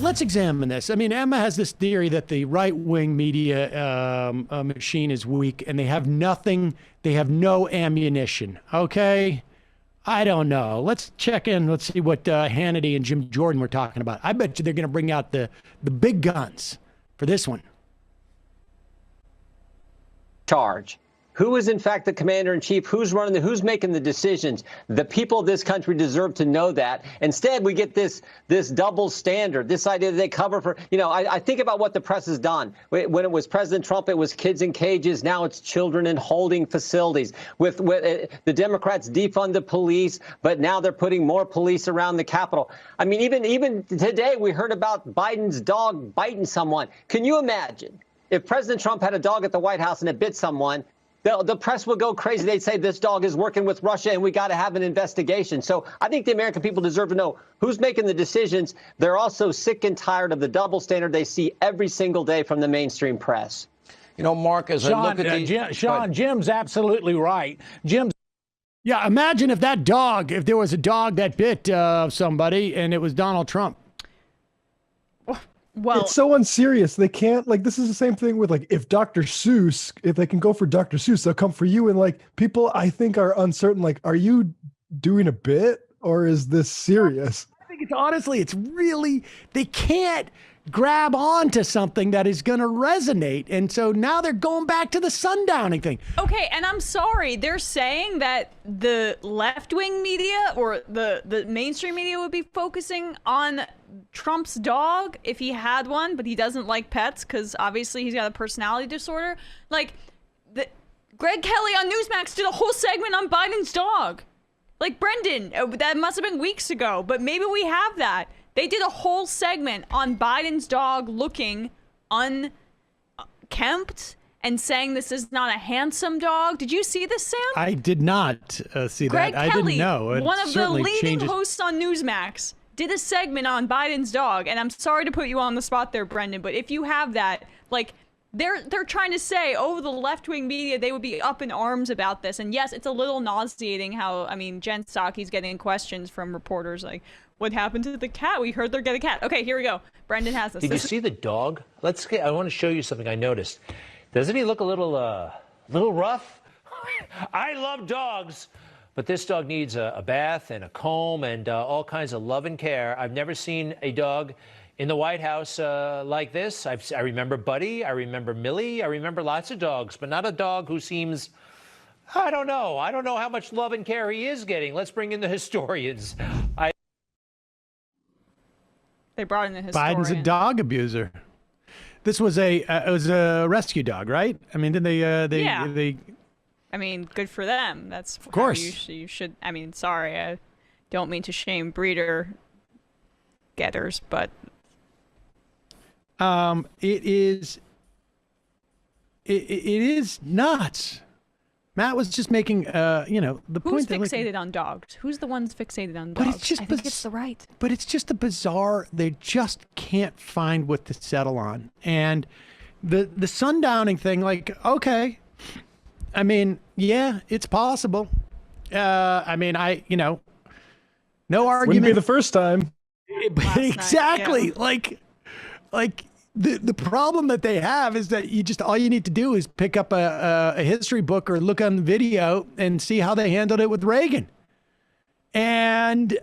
let's examine this. I mean, Emma has this theory that the right-wing media machine is weak and they have nothing, they have no ammunition. Okay? I don't know. Let's check in. Let's see what Hannity and Jim Jordan were talking about. I bet you they're going to bring out the big guns for this one. Charge. Who is, in fact, the commander-in-chief? Who's running who's making the decisions? The people of this country deserve to know that. Instead, we get this double standard, this idea that they cover for, I think about what the press has done. When it was President Trump, it was kids in cages. Now it's children in holding facilities. With the Democrats defund the police, but now they're putting more police around the Capitol. I mean, even today, we heard about Biden's dog biting someone. Can you imagine if President Trump had a dog at the White House and it bit someone? The press would go crazy. They'd say this dog is working with Russia and we got to have an investigation. So I think the American people deserve to know who's making the decisions. They're also sick and tired of the double standard they see every single day from the mainstream press. Mark, as I look at these... Sean, Jim's absolutely right. Yeah, imagine if there was a dog that bit somebody and it was Donald Trump. Well, it's so unserious. They can't, this is the same thing with, if Dr. Seuss, if they can go for Dr. Seuss, they'll come for you. And, people, I think, are uncertain. Are you doing a bit or is this serious? I think it's really, they can't grab onto something that is going to resonate. And so now they're going back to the sundowning thing. Okay, and I'm sorry. They're saying that the left-wing media or the mainstream media would be focusing on Trump's dog if he had one, but he doesn't like pets because obviously he's got a personality disorder. Greg Kelly on Newsmax did a whole segment on Biden's dog. Brendan, that must have been weeks ago, but maybe we have that. They did a whole segment on Biden's dog looking unkempt and saying this is not a handsome dog. Did you see this, Sam? I did not see Greg that. Kelly, I didn't know. One of the leading hosts on Newsmax, did a segment on Biden's dog. And I'm sorry to put you on the spot there, Brendan, but if you have that, they're trying to say, the left-wing media, they would be up in arms about this. And yes, it's a little nauseating how, Jen Psaki's getting questions from reporters what happened to the cat? We heard they're getting a cat. Okay, here we go. Brendan has this. Did you see the dog? I want to show you something I noticed. Doesn't he look a little rough? I love dogs, but this dog needs a bath and a comb and all kinds of love and care. I've never seen a dog in the White House like this. I remember Buddy. I remember Millie. I remember lots of dogs, but not a dog who seems... I don't know. I don't know how much love and care he is getting. Let's bring in the historians. They brought in a historian. Biden's a dog abuser. This was it was a rescue dog, right? Did they? Yeah. They. Good for them. That's of course you should. Sorry, I don't mean to shame breeder getters, but it is nuts. Matt was just making, the who's point that fixated on dogs? Who's the ones fixated on dogs? I think it's the right. But it's just a bizarre. They just can't find what to settle on, and the sundowning thing. Okay, yeah, it's possible. No argument. Wouldn't be the first time. Exactly. Night, yeah. The problem that they have is that all you need to do is pick up a history book or look on the video and see how they handled it with Reagan. And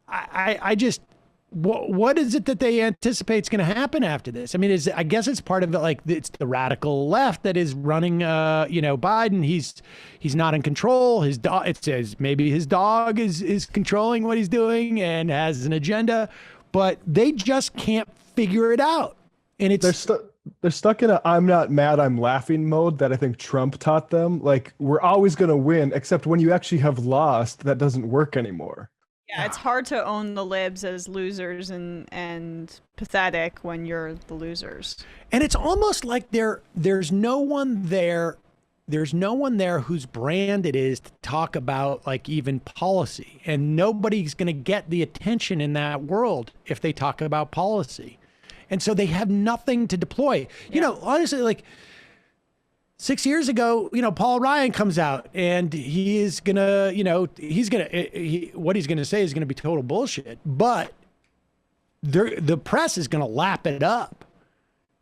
I just, what is it that they anticipate is going to happen after this? I guess it's part of it. It's the radical left that is running, Biden. He's not in control. It says maybe his dog is controlling what he's doing and has an agenda, but they just can't figure it out. And they're stuck in a I'm not mad, I'm laughing mode that I think Trump taught them. We're always going to win, except when you actually have lost, that doesn't work anymore. Yeah, it's hard to own the libs as losers and pathetic when you're the losers. And it's almost like there's no one there. There's no one there whose brand it is to talk about even policy, and nobody's going to get the attention in that world if they talk about policy. And so they have nothing to deploy. Yeah. Honestly, 6 years ago, Paul Ryan comes out and he is going to, what he's going to say is going to be total bullshit. But the press is going to lap it up.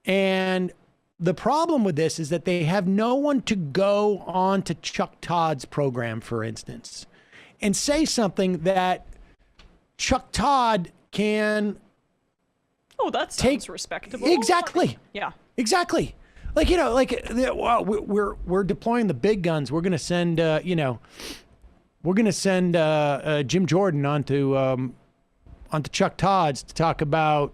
And the problem with this is that they have no one to go on to Chuck Todd's program, for instance, and say something that Chuck Todd can. Oh, that sounds respectable. Exactly. Yeah. Exactly. Like, you know, like well, we're deploying the big guns. We're going to send, we're going to send Jim Jordan onto Chuck Todd's to talk about.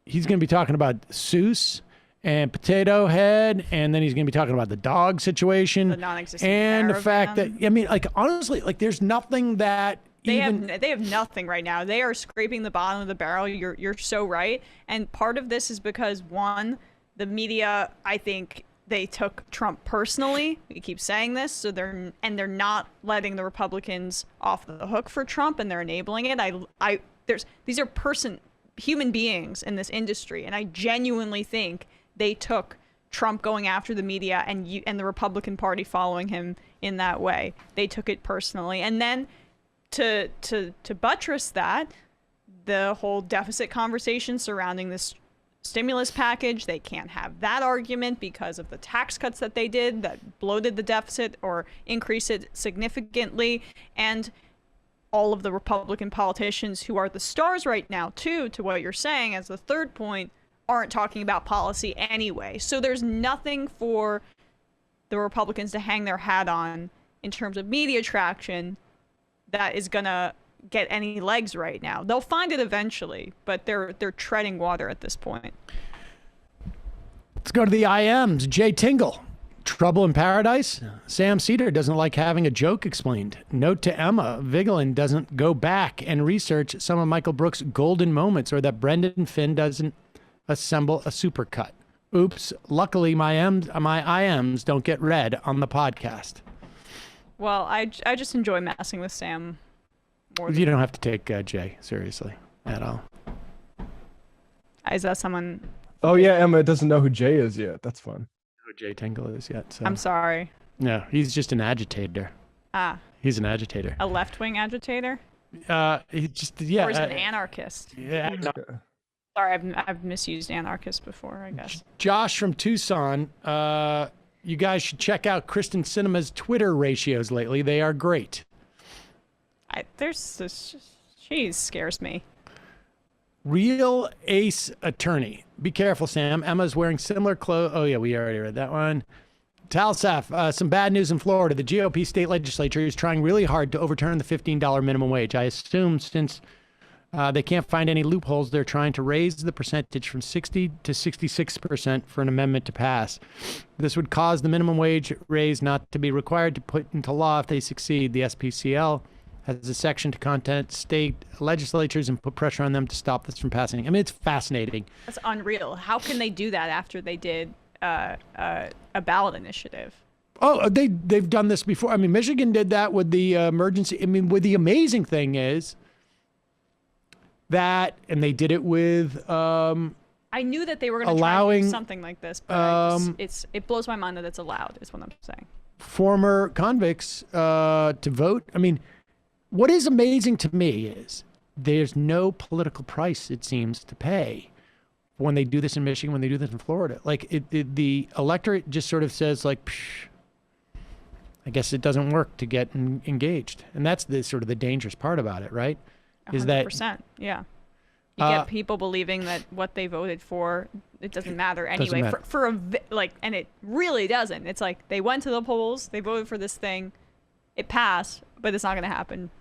He's going to be talking about Seuss and Potato Head, and then he's going to be talking about the dog situation, the non-existent and the fact that caravan. I mean, like honestly, like there's nothing that They have nothing right now. They are scraping the bottom of the barrel. You're so right. And part of this is because one, the media, I think they took Trump personally. We keep saying this, so they're not letting the Republicans off the hook for Trump, and they're enabling it. These are human beings in this industry, and I genuinely think they took Trump going after the media and the Republican Party following him in that way. They took it personally, and then to buttress that, the whole deficit conversation surrounding this stimulus package, they can't have that argument because of the tax cuts that they did that bloated the deficit or increased it significantly. And all of the Republican politicians who are the stars right now, too, to what you're saying as the third point, aren't talking about policy anyway. So there's nothing for the Republicans to hang their hat on in terms of media traction that is gonna get any legs right now. They'll find it eventually, but they're treading water at this point. Let's go to the IMs. Jay Tingle. Trouble in Paradise? Sam Seder doesn't like having a joke explained. Note to Emma, Vigeland doesn't go back and research some of Michael Brooks' golden moments, or that Brendan Finn doesn't assemble a supercut. Oops, luckily my IMs don't get read on the podcast. Well, I just enjoy messing with Sam more You don't have to take Jay seriously at all. Is that someone? Oh yeah, Emma doesn't know who Jay is yet. That's fun. Who Jay Tingle is yet. So. I'm sorry. No, he's just an agitator. Ah. He's an agitator. A left-wing agitator? He just Or is an anarchist? Yeah. No. Sorry, I've misused anarchist before, I guess. Josh from Tucson. You guys should check out Kristen Cinema's Twitter ratios lately. They are great. She scares me. Real Ace Attorney. Be careful, Sam. Emma's wearing similar clothes. Oh, yeah, we already read that one. Talsaf, some bad news in Florida. The GOP state legislature is trying really hard to overturn the $15 minimum wage. I assume since they can't find any loopholes, they're trying to raise the percentage from 60 to 66% for an amendment to pass. This would cause the minimum wage raise not to be required to put into law if they succeed. The SPCL has a section to contact state legislatures and put pressure on them to stop this from passing. I mean, it's fascinating. That's unreal. How can they do that after they did a ballot initiative? Oh, they've done this before. I mean, Michigan did that with the emergency. I mean, the amazing thing is that, and they did it with. I knew that they were going to try to do something like this, but it blows my mind that it's allowed. Is what I'm saying. Former convicts to vote. I mean, what is amazing to me is there's no political price, it seems, to pay when they do this in Michigan, when they do this in Florida. Like the electorate just sort of says, like, psh, I guess it doesn't work to get engaged, and that's the sort of the dangerous part about it, right? 100%, is that yeah. You get people believing that what they voted for, it doesn't matter anyway. Doesn't matter. And it really doesn't. It's like they went to the polls, they voted for this thing, it passed, but it's not going to happen